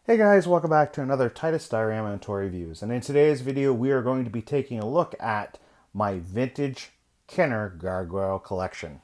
Hey guys, welcome back to another Titus Diorama and ToyReviews. And in today's video, we are going to be taking a look at my vintage Kenner Gargoyle collection.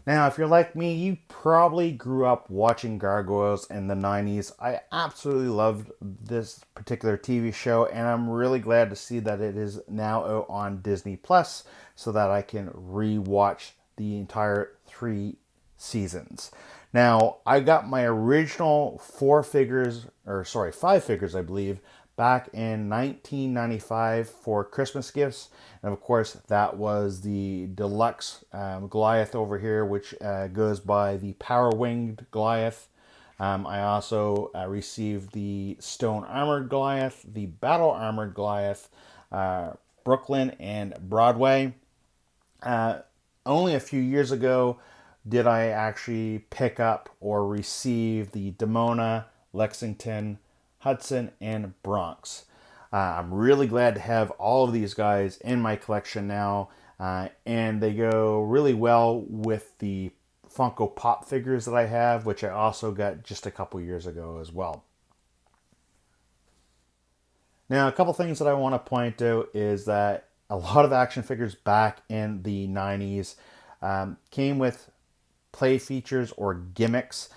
Now, if you're like me, you probably grew up watching Gargoyles in the 90s. I absolutely loved this particular TV show, and I'm really glad to see that it is now out on Disney Plus so that I can re-watch the entire 3 seasons. Now, I got my original 5 figures, I believe, back in 1995 for Christmas gifts. And of course, that was the deluxe Goliath over here, which goes by the Power Winged Goliath. I also received the Stone Armored Goliath, the Battle Armored Goliath, Brooklyn, and Broadway. Only a few years ago did I actually pick up or receive the Demona, Lexington, Hudson, and Bronx. I'm really glad to have all of these guys in my collection now, and they go really well with the Funko Pop figures that I have, which I also got just a couple years ago as well. Now, a couple things that I want to point out is that a lot of action figures back in the 90s came with play features or gimmicks,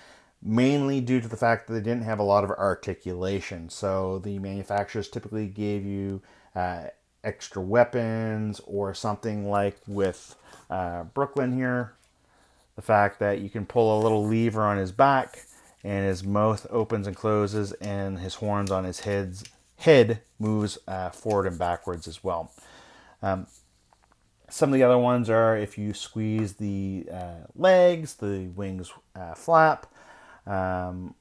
mainly due to the fact that they didn't have a lot of articulation. So the manufacturers typically gave you extra weapons, or something like with Brooklyn here, the fact that you can pull a little lever on his back and his mouth opens and closes, and his horns on his head moves forward and backwards as well. Some of the other ones are if you squeeze the legs, the wings flap,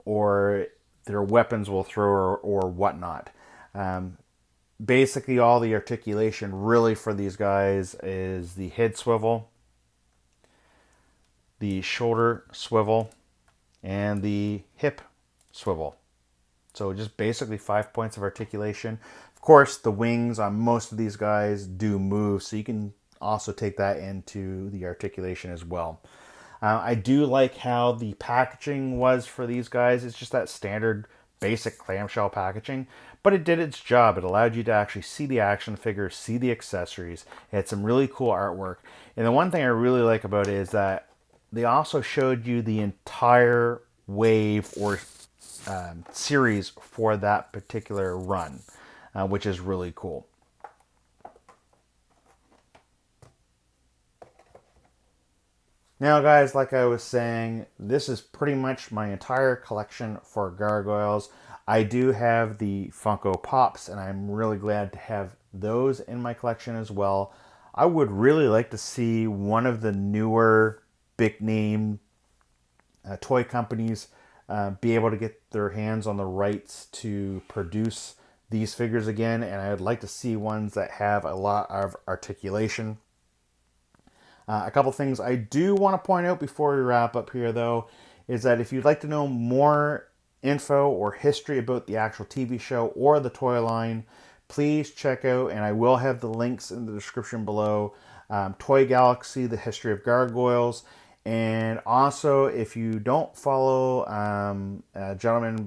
or their weapons will throw or whatnot. Basically, all the articulation really for these guys is the head swivel, the shoulder swivel, and the hip swivel. So just basically 5 points of articulation. Of course, the wings on most of these guys do move, so you can also take that into the articulation as well. I do like how the packaging was for these guys. It's just that standard basic clamshell packaging, but it did its job. It allowed you to actually see the action figure, see the accessories. It had some really cool artwork. And the one thing I really like about it is that they also showed you the entire wave or series for that particular run, which is really cool. Now guys, like I was saying, this is pretty much my entire collection for Gargoyles. I do have the Funko Pops, and I'm really glad to have those in my collection as well. I would really like to see one of the newer big name toy companies be able to get their hands on the rights to produce these figures again, and I would like to see ones that have a lot of articulation. A couple things I do want to point out before we wrap up here, though, is that if you'd like to know more info or history about the actual TV show or the toy line, please check out, and I will have the links in the description below, Toy Galaxy, The History of Gargoyles. And also, if you don't follow a gentleman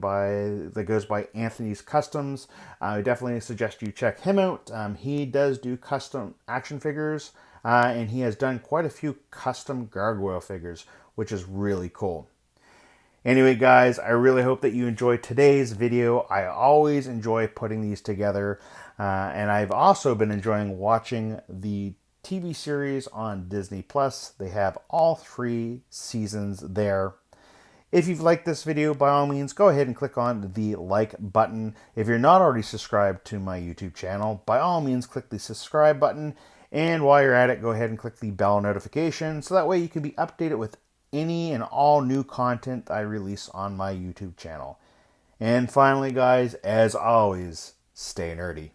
that goes by Anthony's Customs, I definitely suggest you check him out. He does do custom action figures, and he has done quite a few custom gargoyle figures, which is really cool. Anyway, guys, I really hope that you enjoyed today's video. I always enjoy putting these together, and I've also been enjoying watching the TV series on Disney Plus. They have all 3 seasons there. If you've liked this video, by all means, go ahead and click on the like button. If you're not already subscribed to my YouTube channel, by all means, click the subscribe button. And while you're at it, go ahead and click the bell notification so that way you can be updated with any and all new content I release on my YouTube channel. And finally, guys, as always, stay nerdy.